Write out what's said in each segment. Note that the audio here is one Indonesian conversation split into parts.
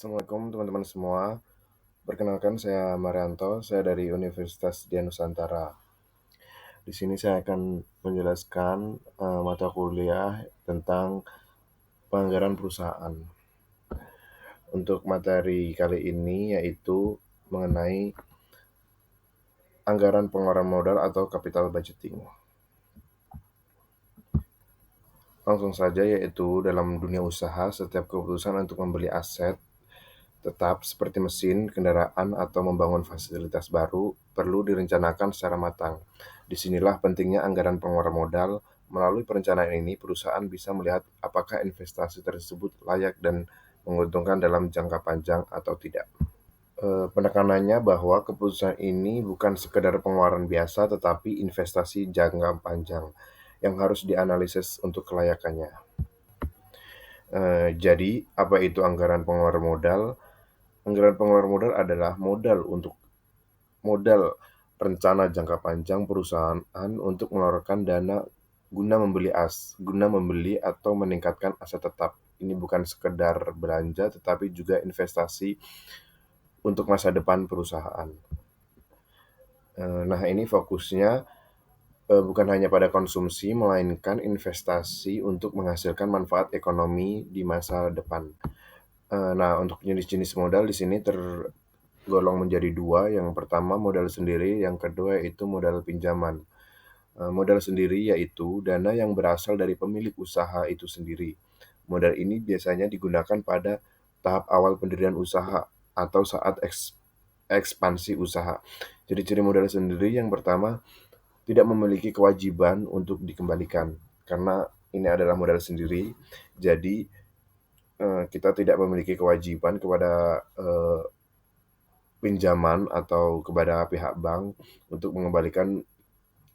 Assalamualaikum teman-teman semua. Perkenalkan saya Marianto, saya dari Universitas Dian Nusantara. Di sini saya akan menjelaskan mata kuliah tentang penganggaran perusahaan. Untuk materi kali ini yaitu mengenai anggaran pengeluaran modal atau capital budgeting. Langsung saja, yaitu dalam dunia usaha, setiap keputusan untuk membeli aset tetap seperti mesin, kendaraan, atau membangun fasilitas baru perlu direncanakan secara matang. Disinilah pentingnya anggaran pengeluaran modal. Melalui perencanaan ini, perusahaan bisa melihat apakah investasi tersebut layak dan menguntungkan dalam jangka panjang atau tidak. Penekanannya bahwa keputusan ini bukan sekedar pengeluaran biasa, tetapi investasi jangka panjang yang harus dianalisis untuk kelayakannya. Jadi, apa itu anggaran pengeluaran modal? Anggaran pengeluaran modal adalah modal rencana jangka panjang perusahaan untuk mengeluarkan dana guna membeli atau meningkatkan aset tetap. Ini bukan sekedar belanja, tetapi juga investasi untuk masa depan perusahaan. Nah, ini fokusnya bukan hanya pada konsumsi, melainkan investasi untuk menghasilkan manfaat ekonomi di masa depan. Nah, untuk jenis-jenis modal di sini tergolong menjadi dua. Yang pertama modal sendiri, yang kedua yaitu modal pinjaman. Modal sendiri yaitu dana yang berasal dari pemilik usaha itu sendiri. Modal ini biasanya digunakan pada tahap awal pendirian usaha atau saat ekspansi usaha. Ciri-ciri modal sendiri yang pertama, tidak memiliki kewajiban untuk dikembalikan. Karena ini adalah modal sendiri, jadi kita tidak memiliki kewajiban kepada pinjaman atau kepada pihak bank untuk mengembalikan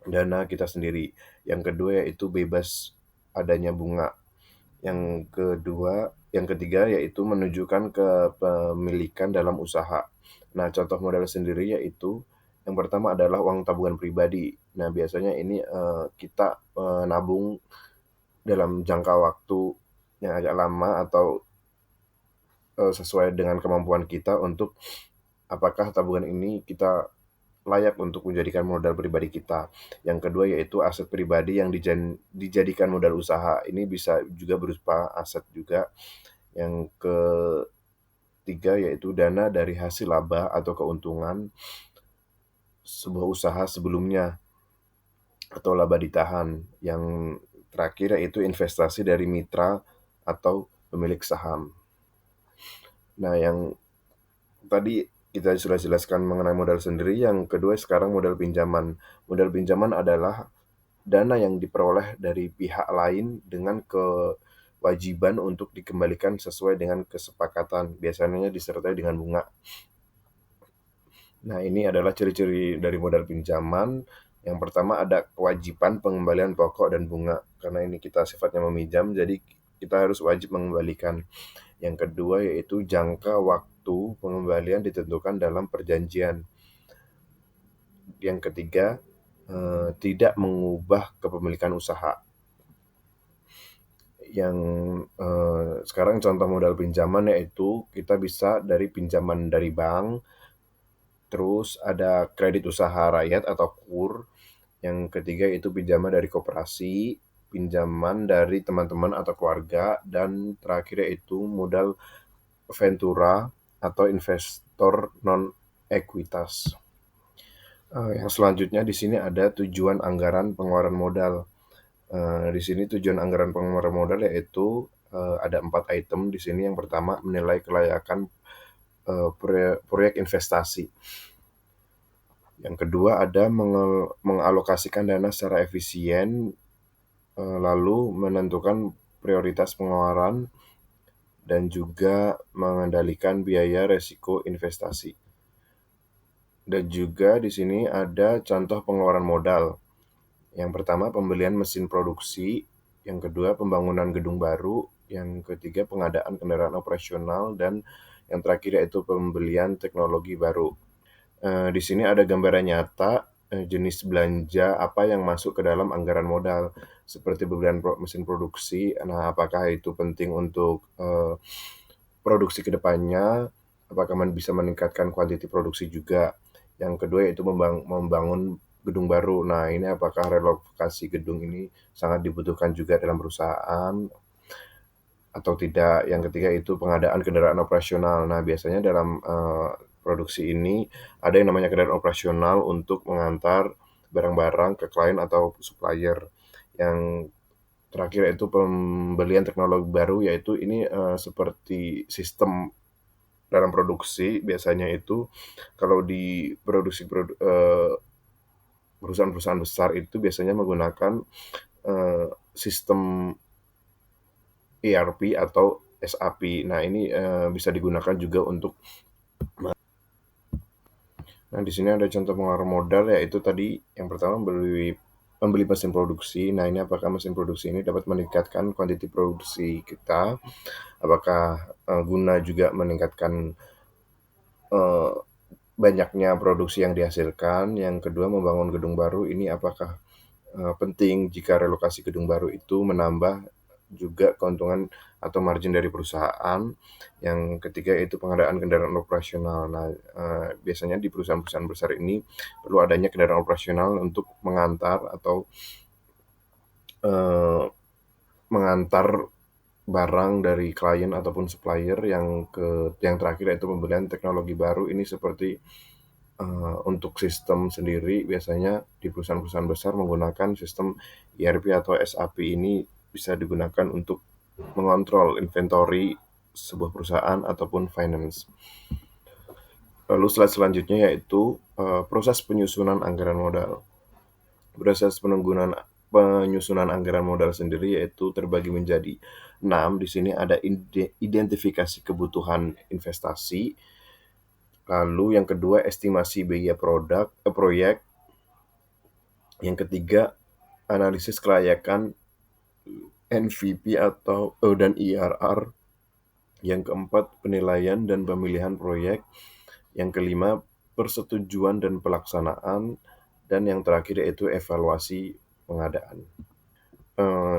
dana kita sendiri. Yang kedua yaitu bebas adanya bunga. Yang ketiga yaitu menunjukkan kepemilikan dalam usaha. Nah, contoh modal sendiri yaitu yang pertama adalah uang tabungan pribadi. Nah, biasanya ini kita nabung dalam jangka waktu yang agak lama atau sesuai dengan kemampuan kita untuk apakah tabungan ini kita layak untuk menjadikan modal pribadi kita. Yang kedua yaitu aset pribadi yang dijadikan modal usaha. Ini bisa juga berupa aset juga. Yang ketiga yaitu dana dari hasil laba atau keuntungan sebuah usaha sebelumnya atau laba ditahan. Yang terakhir yaitu investasi dari mitra atau pemilik saham. Nah, yang tadi kita sudah jelaskan mengenai modal sendiri, yang kedua sekarang modal pinjaman. Modal pinjaman adalah dana yang diperoleh dari pihak lain dengan kewajiban untuk dikembalikan sesuai dengan kesepakatan, biasanya disertai dengan bunga. Nah, ini adalah ciri-ciri dari modal pinjaman. Yang pertama ada kewajiban pengembalian pokok dan bunga, karena ini kita sifatnya meminjam, jadi kita harus wajib mengembalikan. Yang kedua yaitu jangka waktu pengembalian ditentukan dalam perjanjian. Yang ketiga, tidak mengubah kepemilikan usaha. Yang sekarang contoh modal pinjaman yaitu kita bisa dari pinjaman dari bank, terus ada kredit usaha rakyat atau KUR. Yang ketiga itu pinjaman dari koperasi, pinjaman dari teman-teman atau keluarga, dan terakhir yaitu modal ventura atau investor non-ekuitas. Yang selanjutnya di sini ada tujuan anggaran pengeluaran modal. Di sini tujuan anggaran pengeluaran modal yaitu ada 4 item di sini. Yang pertama menilai kelayakan proyek investasi. Yang kedua ada mengalokasikan dana secara efisien, lalu menentukan prioritas pengeluaran, dan juga mengendalikan biaya resiko investasi. Dan juga di sini ada contoh pengeluaran modal. Yang pertama pembelian mesin produksi, yang kedua pembangunan gedung baru, yang ketiga pengadaan kendaraan operasional, dan yang terakhir yaitu pembelian teknologi baru. Di sini ada gambaran nyata jenis belanja apa yang masuk ke dalam anggaran modal, seperti pembelian mesin produksi. Nah, apakah itu penting untuk produksi ke depannya, apakah bisa meningkatkan kuantiti produksi juga. Yang kedua yaitu membangun gedung baru. Nah, ini apakah relokasi gedung ini sangat dibutuhkan juga dalam perusahaan atau tidak. Yang ketiga itu pengadaan kendaraan operasional. Nah, biasanya dalam, produksi ini ada yang namanya kendaraan operasional untuk mengantar barang-barang ke klien atau supplier. Yang terakhir yaitu pembelian teknologi baru, yaitu ini, seperti sistem dalam produksi biasanya itu kalau di perusahaan-perusahaan besar itu biasanya menggunakan, sistem ERP atau SAP. Nah ini, bisa digunakan juga untuk nah di sini ada contoh pengeluaran modal yaitu tadi yang pertama membeli mesin produksi. Nah ini apakah mesin produksi ini dapat meningkatkan kuantiti produksi kita, apakah, guna juga meningkatkan, eee, banyaknya produksi yang dihasilkan. Yang kedua membangun gedung baru ini apakah penting jika relokasi gedung baru itu menambah juga keuntungan atau margin dari perusahaan. Yang ketiga yaitu pengadaan kendaraan operasional. Nah, biasanya di perusahaan-perusahaan besar ini perlu adanya kendaraan operasional untuk mengantar atau, eee, mengantar barang dari klien ataupun supplier. Yang terakhir yaitu pembelian teknologi baru ini seperti, untuk sistem sendiri biasanya di perusahaan-perusahaan besar menggunakan sistem ERP atau SAP ini bisa digunakan untuk mengontrol inventory sebuah perusahaan ataupun finance. Lalu slide selanjutnya yaitu, proses penyusunan anggaran modal. Proses penyusunan anggaran modal sendiri yaitu terbagi menjadi 6. Di sini ada identifikasi kebutuhan investasi, lalu yang kedua estimasi biaya proyek, yang ketiga analisis kelayakan NVP dan IRR, yang keempat penilaian dan pemilihan proyek, yang kelima persetujuan dan pelaksanaan, dan yang terakhir yaitu evaluasi pengadaan.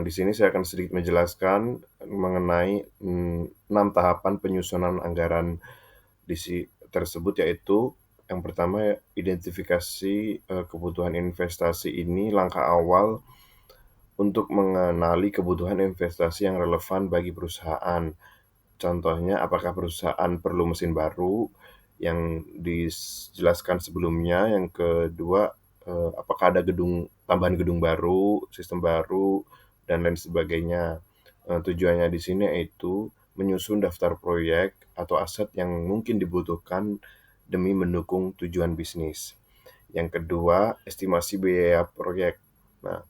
Di sini saya akan sedikit menjelaskan mengenai 6 tahapan penyusunan anggaran tersebut, yaitu yang pertama identifikasi, kebutuhan investasi. Ini langkah awal untuk mengenali kebutuhan investasi yang relevan bagi perusahaan. Contohnya, apakah perusahaan perlu mesin baru yang dijelaskan sebelumnya. Yang kedua, apakah ada tambahan gedung baru, sistem baru, dan lain sebagainya. Tujuannya di sini yaitu menyusun daftar proyek atau aset yang mungkin dibutuhkan demi mendukung tujuan bisnis. Yang kedua, estimasi biaya proyek. Nah,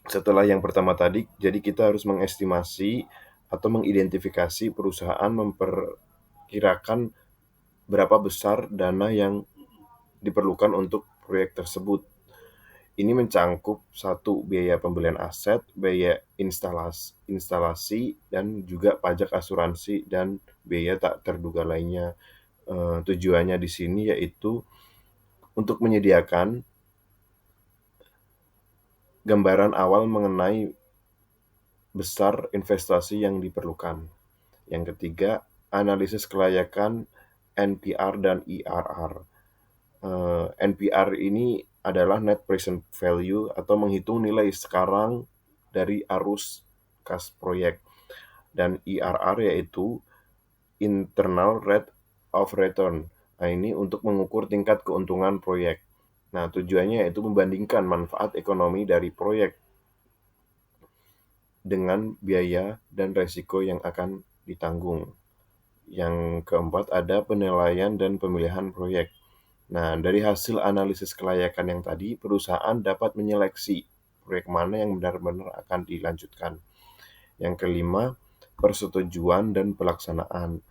setelah yang pertama tadi, jadi kita harus mengestimasi atau mengidentifikasi perusahaan memperkirakan berapa besar dana yang diperlukan untuk proyek tersebut. Ini mencangkup satu biaya pembelian aset, biaya instalasi, dan juga pajak asuransi dan biaya tak terduga lainnya. Tujuannya di sini yaitu untuk menyediakan gambaran awal mengenai besar investasi yang diperlukan. Yang ketiga, analisis kelayakan NPR dan IRR. NPR ini adalah net present value atau menghitung nilai sekarang dari arus kas proyek. Dan IRR yaitu internal rate of return. Nah, ini untuk mengukur tingkat keuntungan proyek. Nah, tujuannya yaitu membandingkan manfaat ekonomi dari proyek dengan biaya dan resiko yang akan ditanggung. Yang keempat ada penilaian dan pemilihan proyek. Nah, dari hasil analisis kelayakan yang tadi, perusahaan dapat menyeleksi proyek mana yang benar-benar akan dilanjutkan. Yang kelima, persetujuan dan pelaksanaan.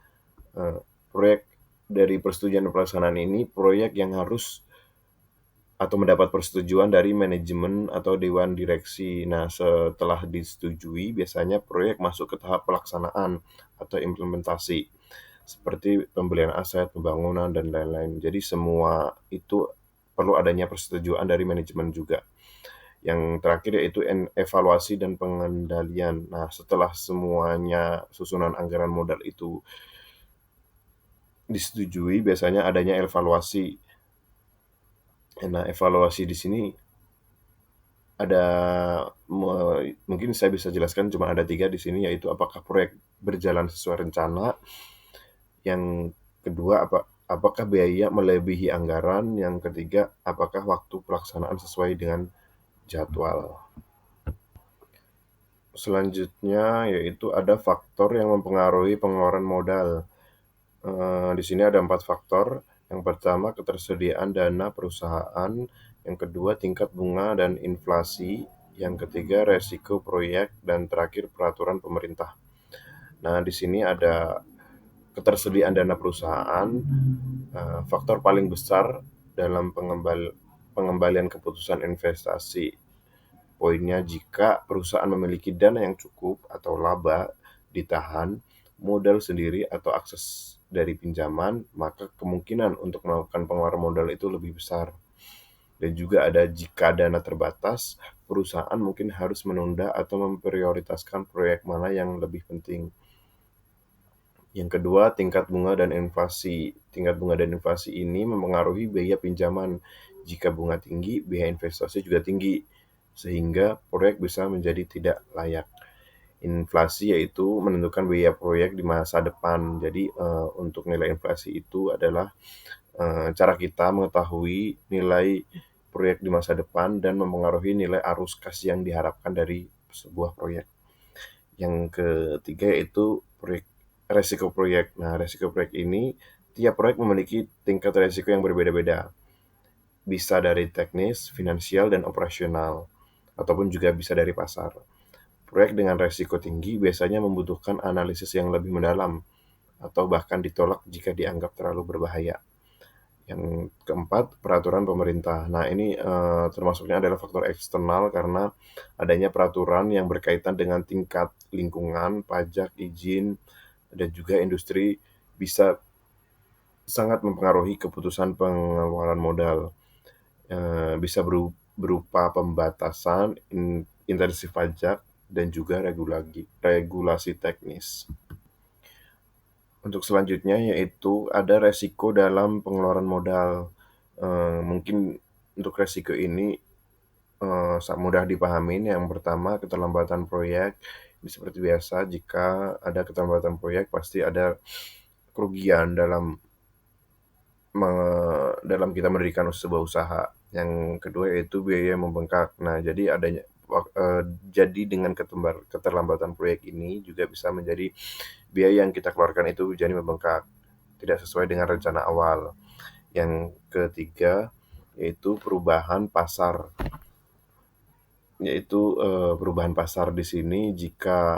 Proyek dari persetujuan dan pelaksanaan ini, proyek yang harus atau mendapat persetujuan dari manajemen atau dewan direksi. Nah, setelah disetujui, biasanya proyek masuk ke tahap pelaksanaan atau implementasi, seperti pembelian aset, pembangunan, dan lain-lain. Jadi semua itu perlu adanya persetujuan dari manajemen juga. Yang terakhir yaitu evaluasi dan pengendalian. Nah, setelah semuanya susunan anggaran modal itu disetujui, biasanya adanya evaluasi. Nah, evaluasi di sini ada mungkin saya bisa jelaskan cuma ada 3 di sini, yaitu apakah proyek berjalan sesuai rencana, yang kedua apakah biaya melebihi anggaran, yang ketiga apakah waktu pelaksanaan sesuai dengan jadwal. Selanjutnya yaitu ada faktor yang mempengaruhi pengeluaran modal. Di sini ada 4 faktor. Yang pertama ketersediaan dana perusahaan, yang kedua tingkat bunga dan inflasi, yang ketiga resiko proyek, dan terakhir peraturan pemerintah. Nah, di sini ada ketersediaan dana perusahaan, faktor paling besar dalam pengembalian keputusan investasi. Poinnya, jika perusahaan memiliki dana yang cukup atau laba ditahan, modal sendiri atau akses dari pinjaman, maka kemungkinan untuk melakukan pengeluaran modal itu lebih besar. Dan juga ada jika dana terbatas, perusahaan mungkin harus menunda atau memprioritaskan proyek mana yang lebih penting. Yang kedua, tingkat bunga dan inflasi. Tingkat bunga dan inflasi ini mempengaruhi biaya pinjaman. Jika bunga tinggi, biaya investasi juga tinggi, sehingga proyek bisa menjadi tidak layak. Inflasi yaitu menentukan biaya proyek di masa depan. Jadi, untuk nilai inflasi itu adalah, cara kita mengetahui nilai proyek di masa depan dan mempengaruhi nilai arus kas yang diharapkan dari sebuah proyek. Yang ketiga yaitu resiko proyek. Nah, resiko proyek ini, tiap proyek memiliki tingkat resiko yang berbeda-beda. Bisa dari teknis, finansial, dan operasional, ataupun juga bisa dari pasar. Proyek dengan resiko tinggi biasanya membutuhkan analisis yang lebih mendalam, atau bahkan ditolak jika dianggap terlalu berbahaya. Yang keempat, peraturan pemerintah. Nah, ini termasuknya adalah faktor eksternal karena adanya peraturan yang berkaitan dengan tingkat lingkungan, pajak, izin, dan juga industri bisa sangat mempengaruhi keputusan pengeluaran modal. Bisa berupa pembatasan, intensif pajak, dan juga regulasi teknis. Untuk selanjutnya yaitu ada resiko dalam pengeluaran modal. Mungkin untuk resiko ini sangat mudah dipahami. Yang pertama, keterlambatan proyek. Ini seperti biasa, jika ada keterlambatan proyek pasti ada kerugian dalam kita mendirikan sebuah usaha. Yang kedua yaitu biaya yang membengkak. Nah, jadi dengan keterlambatan proyek ini juga bisa menjadi biaya yang kita keluarkan itu jadi membengkak, tidak sesuai dengan rencana awal. Yang ketiga yaitu perubahan pasar. Yaitu, perubahan pasar di sini eee,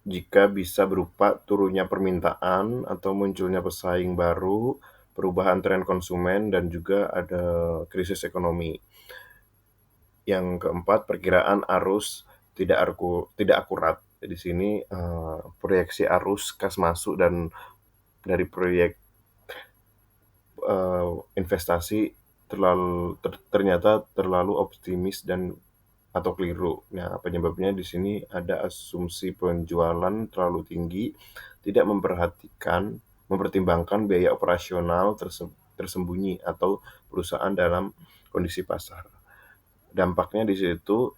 jika bisa berupa turunnya permintaan atau munculnya pesaing baru, perubahan tren konsumen, dan juga ada krisis ekonomi. Yang keempat, perkiraan arus tidak akurat. Di sini, proyeksi arus kas masuk dan dari proyek, investasi ternyata terlalu optimis atau keliru. Nah, penyebabnya di sini ada asumsi penjualan terlalu tinggi, tidak mempertimbangkan biaya operasional tersembunyi atau perusahaan dalam kondisi pasar. Dampaknya di situ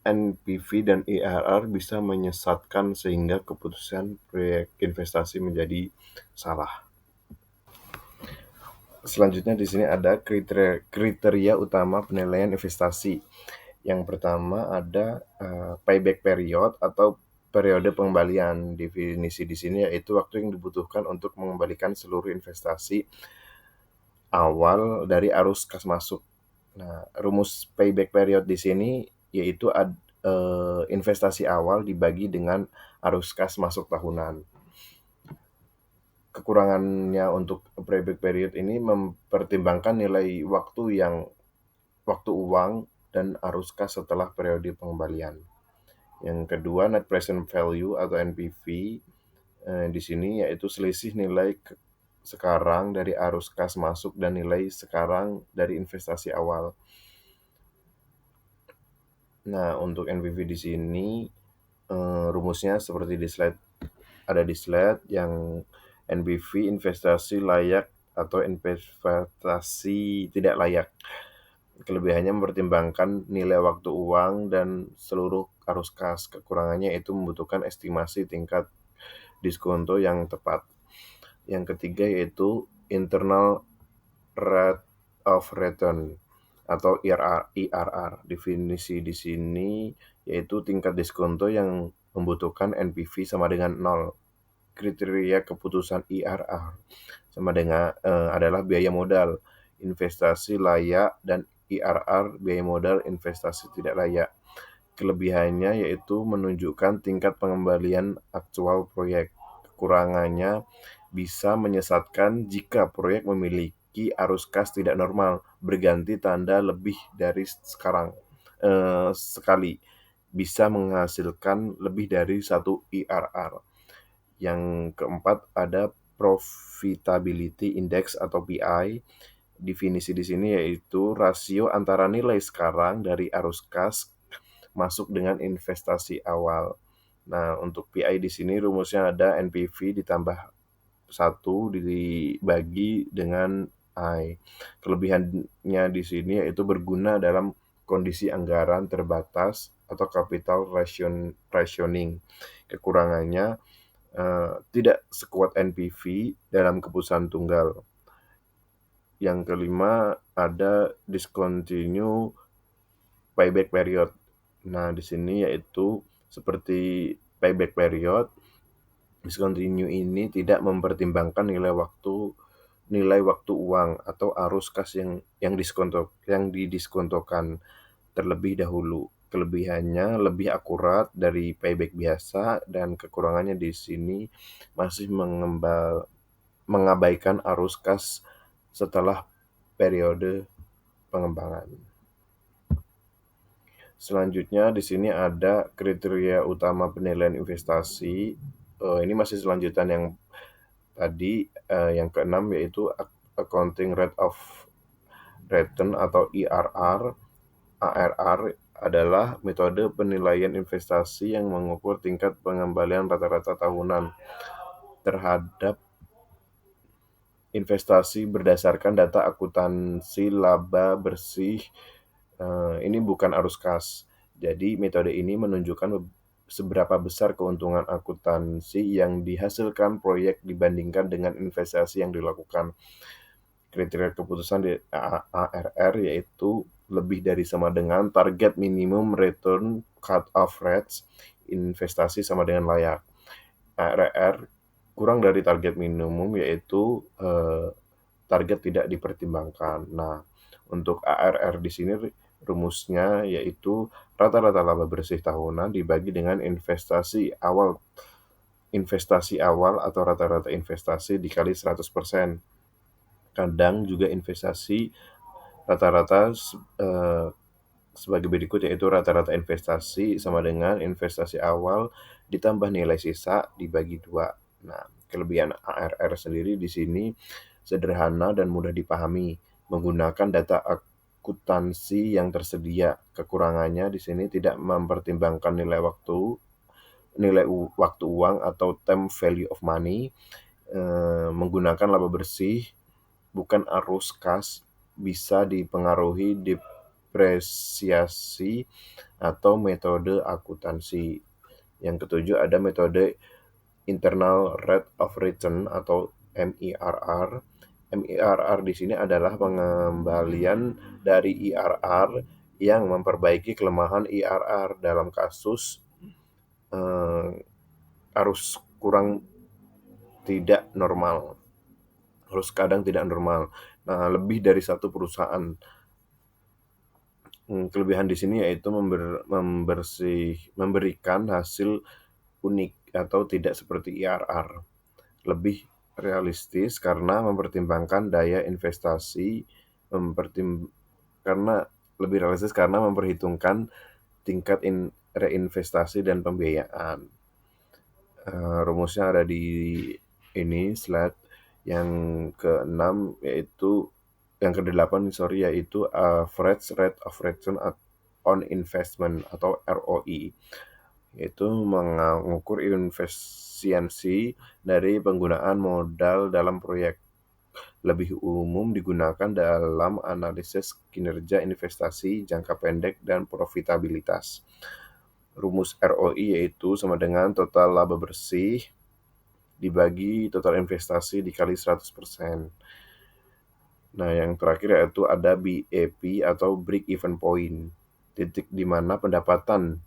NPV dan IRR bisa menyesatkan sehingga keputusan proyek investasi menjadi salah. Selanjutnya di sini ada kriteria utama penilaian investasi. Yang pertama ada payback period atau periode pengembalian. Definisi di sini yaitu waktu yang dibutuhkan untuk mengembalikan seluruh investasi awal dari arus kas masuk. Nah, rumus payback period di sini yaitu investasi awal dibagi dengan arus kas masuk tahunan. Kekurangannya untuk payback period ini mempertimbangkan nilai waktu uang dan arus kas setelah periode pengembalian. Yang kedua, net present value atau NPV, di sini yaitu selisih nilai sekarang dari arus kas masuk dan nilai sekarang dari investasi awal. Nah, untuk NPV di sini rumusnya seperti ada di slide yang NPV investasi layak atau investasi tidak layak. Kelebihannya mempertimbangkan nilai waktu uang dan seluruh arus kas. Kekurangannya itu membutuhkan estimasi tingkat diskonto yang tepat. Yang ketiga yaitu internal rate of return atau IRR. Definisi di sini yaitu tingkat diskonto yang membutuhkan NPV sama dengan 0. Kriteria keputusan IRR sama dengan adalah biaya modal, investasi layak, dan IRR biaya modal investasi tidak layak. Kelebihannya yaitu menunjukkan tingkat pengembalian aktual proyek. Kekurangannya bisa menyesatkan jika proyek memiliki arus kas tidak normal, berganti tanda lebih dari sekali, bisa menghasilkan lebih dari satu IRR. Yang keempat ada Profitability Index atau PI. Definisi di sini yaitu rasio antara nilai sekarang dari arus kas masuk dengan investasi awal. Nah, untuk PI di sini rumusnya ada NPV ditambah 1 dibagi dengan I. Kelebihannya di sini yaitu berguna dalam kondisi anggaran terbatas atau capital rationing. Kekurangannya tidak sekuat NPV dalam keputusan tunggal. Yang kelima ada discontinue payback period. Nah, di sini yaitu seperti payback period, discontinue ini tidak mempertimbangkan nilai waktu uang atau arus kas yang didiskontokan terlebih dahulu. Kelebihannya lebih akurat dari payback biasa dan kekurangannya di sini masih mengabaikan arus kas setelah periode pengembangan. Selanjutnya di sini ada kriteria utama penilaian investasi. Ini masih selanjutan yang tadi, yang keenam yaitu accounting rate of return atau IRR. ARR adalah metode penilaian investasi yang mengukur tingkat pengembalian rata-rata tahunan terhadap investasi berdasarkan data akuntansi laba bersih. Ini bukan arus kas. Jadi metode ini menunjukkan seberapa besar keuntungan akuntansi yang dihasilkan proyek dibandingkan dengan investasi yang dilakukan. Kriteria keputusan di ARR yaitu lebih dari sama dengan target minimum return cut-off rates, investasi sama dengan layak. ARR kurang dari target minimum yaitu target tidak dipertimbangkan. Nah, untuk ARR di sini rumusnya yaitu rata-rata laba bersih tahunan dibagi dengan investasi awal atau rata-rata investasi dikali 100%. Kadang juga investasi rata-rata sebagai berikut yaitu rata-rata investasi sama dengan investasi awal ditambah nilai sisa dibagi 2. Nah, kelebihan ARR sendiri di sini sederhana dan mudah dipahami, menggunakan data akuntansi yang tersedia. Kekurangannya di sini tidak mempertimbangkan nilai waktu uang atau time value of money, menggunakan laba bersih, bukan arus kas, bisa dipengaruhi depresiasi atau metode akuntansi. Yang ketujuh ada metode internal rate of return atau MERR. MERR di sini adalah pengembalian dari IRR yang memperbaiki kelemahan IRR dalam kasus arus kadang tidak normal. Nah, lebih dari satu perusahaan. Kelebihan di sini yaitu memberikan hasil unik atau tidak seperti IRR. Lebih realistis karena mempertimbangkan daya investasi, karena memperhitungkan tingkat reinvestasi dan pembiayaan. Rumusnya ada di ini slide Yang keenam yaitu yang kedelapan sorry, yaitu average rate of return on investment atau ROI, yaitu mengukur efisiensi dari penggunaan modal dalam proyek. Lebih umum digunakan dalam analisis kinerja investasi jangka pendek dan profitabilitas. Rumus ROI yaitu sama dengan total laba bersih dibagi total investasi dikali 100%. Nah, yang terakhir yaitu ada BEP atau break even point, titik di mana pendapatan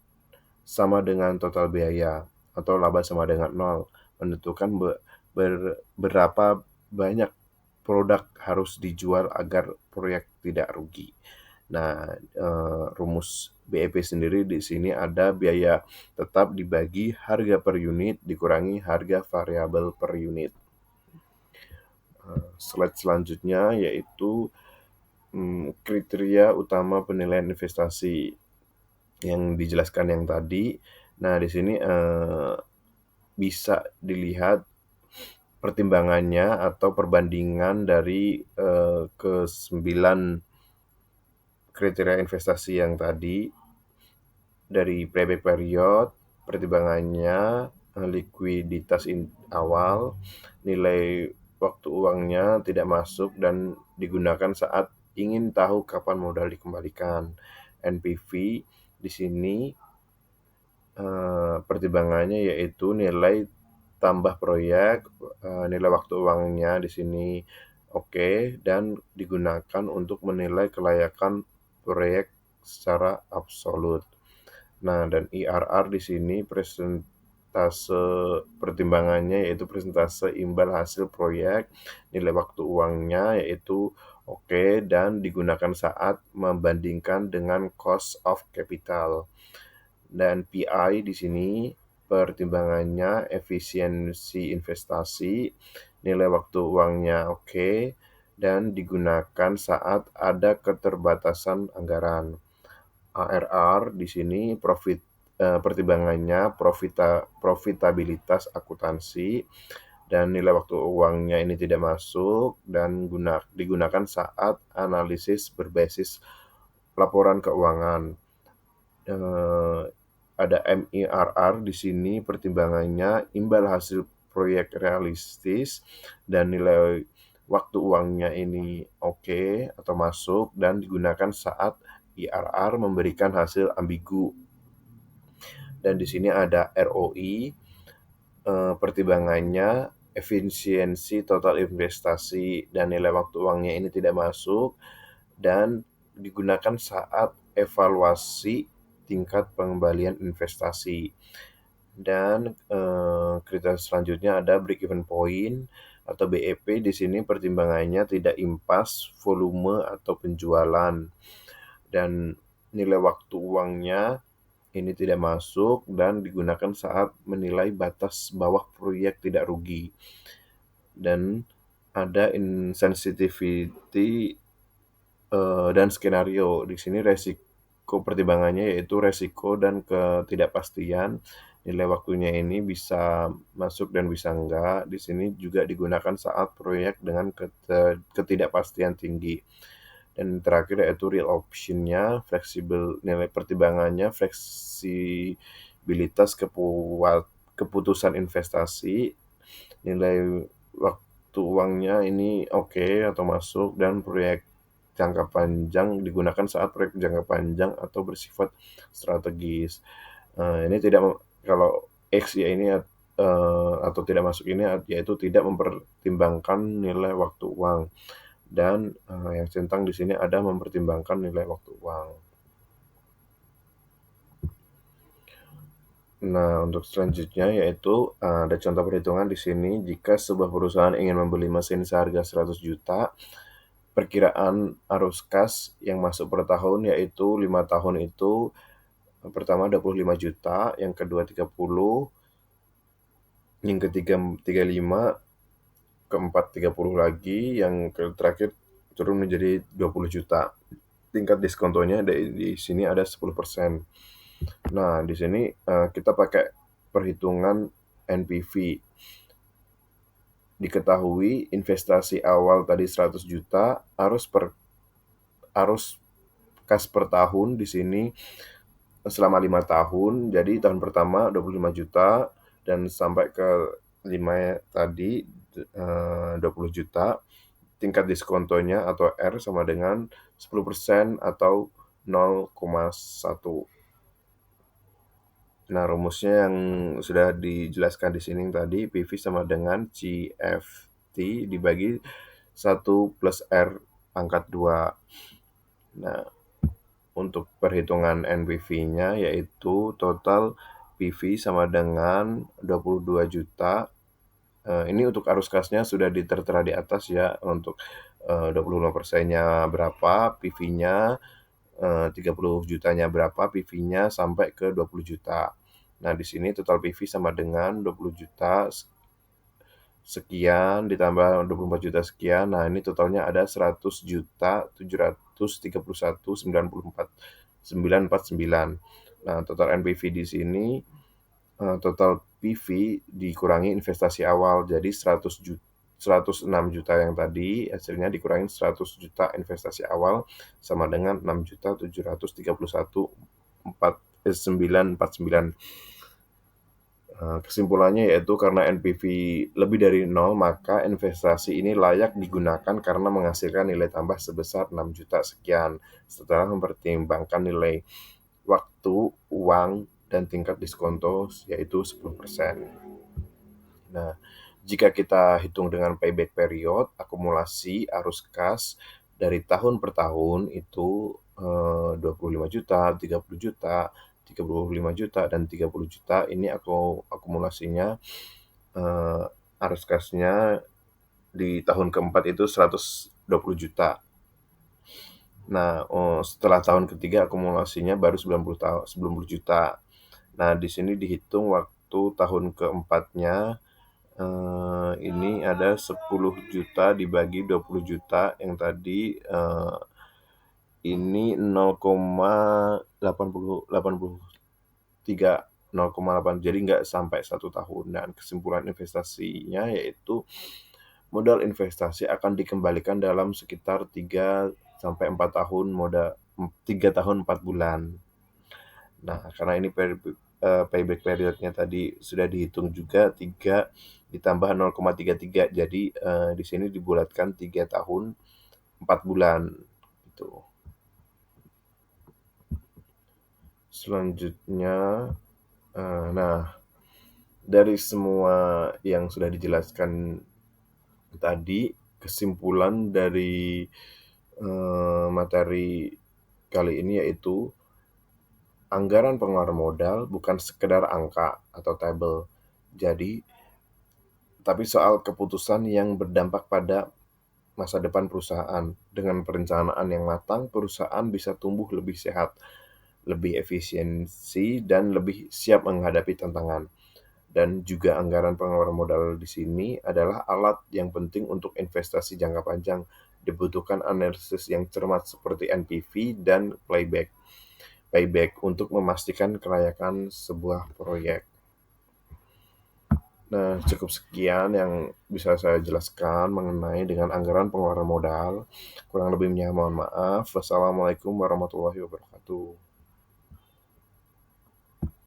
sama dengan total biaya atau laba sama dengan nol, menentukan berapa banyak produk harus dijual agar proyek tidak rugi. Nah, rumus BEP sendiri di sini ada biaya tetap dibagi harga per unit dikurangi harga variabel per unit. Slide selanjutnya yaitu kriteria utama penilaian investasi yang dijelaskan yang tadi. Nah, di sini bisa dilihat pertimbangannya atau perbandingan dari ke-9 kriteria investasi yang tadi. Dari payback period, pertimbangannya likuiditas awal, nilai waktu uangnya tidak masuk dan digunakan saat ingin tahu kapan modal dikembalikan. NPV di sini pertimbangannya yaitu nilai tambah proyek, nilai waktu uangnya di sini oke, dan digunakan untuk menilai kelayakan proyek secara absolut. Nah, dan IRR di sini persentase pertimbangannya yaitu persentase imbal hasil proyek, nilai waktu uangnya yaitu oke, dan digunakan saat membandingkan dengan cost of capital. Dan PI di sini pertimbangannya efisiensi investasi, nilai waktu uangnya oke, dan digunakan saat ada keterbatasan anggaran. ARR di sini pertimbangannya profitabilitas akuntansi dan nilai waktu uangnya ini tidak masuk dan digunakan saat analisis berbasis laporan keuangan. Ada MIRR di sini pertimbangannya imbal hasil proyek realistis dan nilai waktu uangnya ini oke atau masuk dan digunakan saat IRR memberikan hasil ambigu. Dan di sini ada ROI, pertimbangannya efisiensi total investasi dan nilai waktu uangnya ini tidak masuk dan digunakan saat evaluasi tingkat pengembalian investasi. Dan kriteria selanjutnya ada break even point atau BEP. Di sini pertimbangannya tidak impas volume atau penjualan dan nilai waktu uangnya ini tidak masuk dan digunakan saat menilai batas bawah proyek tidak rugi. Dan ada insensitivity dan skenario. Di sini resiko pertimbangannya yaitu resiko dan ketidakpastian. Nilai waktunya ini bisa masuk dan bisa enggak. Di sini juga digunakan saat proyek dengan ketidakpastian tinggi. Dan terakhir yaitu real option-nya, fleksibel, nilai pertimbangannya fleksibilitas keputusan investasi, nilai waktu uangnya ini oke atau masuk, dan proyek jangka panjang digunakan saat proyek jangka panjang atau bersifat strategis. Ini tidak kalau X ya ini atau tidak masuk ini yaitu tidak mempertimbangkan nilai waktu uang. Dan yang centang di sini ada mempertimbangkan nilai waktu uang. Nah, untuk selanjutnya yaitu ada contoh perhitungan di sini. Jika sebuah perusahaan ingin membeli mesin seharga 100 juta, perkiraan arus kas yang masuk per tahun yaitu 5 tahun itu pertama 25 juta, yang kedua 30, yang ketiga 35, keempat 30 lagi, yang terakhir turun menjadi 20 juta. Tingkat diskontonya di sini ada 10%. Nah, di sini, kita pakai perhitungan NPV. diketahui investasi awal tadi 100 juta, arus kas per tahun di sini selama 5 tahun. Jadi tahun pertama 25 juta dan sampai ke 5 tadi, 20 juta. Tingkat diskontonya atau R sama dengan 10% atau 0,1. Nah, rumusnya yang sudah dijelaskan di sini tadi, PV sama dengan CFT dibagi 1 plus R pangkat 2. Nah, untuk perhitungan NPV-nya yaitu total PV sama dengan 22 juta. Ini untuk arus kasnya sudah tertera di atas ya, untuk 25%-nya berapa, PV-nya 30 jutanya berapa, PV-nya sampai ke 20 juta. Nah, di sini total PV sama dengan 20 juta sekian ditambah 24 juta sekian. Nah, ini totalnya ada 100.731.949. Nah, total NPV di sini, total PV dikurangi investasi awal. Jadi 106 juta yang tadi, hasilnya dikurangi 100 juta investasi awal sama dengan 6.731.949. Kesimpulannya yaitu karena NPV lebih dari 0, maka investasi ini layak digunakan karena menghasilkan nilai tambah sebesar 6 juta sekian, setelah mempertimbangkan nilai waktu, uang, dan tingkat diskonto yaitu 10%. Nah, jika kita hitung dengan payback period, akumulasi arus kas dari tahun per tahun itu 25 juta, 30 juta, 35 juta, dan 30 juta. Ini akumulasinya, arus kasnya di tahun keempat itu 120 juta. Nah, setelah tahun ketiga akumulasinya baru 90 juta. Nah, di sini dihitung waktu tahun keempatnya, ini ada 10 juta dibagi 20 juta yang tadi, ini 0,8, jadi nggak sampai 1 tahun. Dan kesimpulan investasinya yaitu modal investasi akan dikembalikan dalam sekitar 3 sampai 4 tahun, 3 tahun 4 bulan. Nah, karena ini payback period-nya tadi sudah dihitung juga 3 ditambah 0,33, jadi di sini dibulatkan 3 tahun 4 bulan gitu. Selanjutnya, nah, dari semua yang sudah dijelaskan tadi, kesimpulan dari materi kali ini yaitu anggaran pengeluaran modal bukan sekedar angka atau tabel. Tapi soal keputusan yang berdampak pada masa depan perusahaan. Dengan perencanaan yang matang, perusahaan bisa tumbuh lebih sehat, lebih efisiensi, dan lebih siap menghadapi tantangan. Dan juga anggaran pengeluaran modal di sini adalah alat yang penting untuk investasi jangka panjang. Dibutuhkan analisis yang cermat seperti NPV dan payback untuk memastikan kelayakan sebuah proyek. Nah, cukup sekian yang bisa saya jelaskan mengenai dengan anggaran pengeluaran modal. Kurang lebihnya mohon maaf. Wassalamualaikum warahmatullahi wabarakatuh.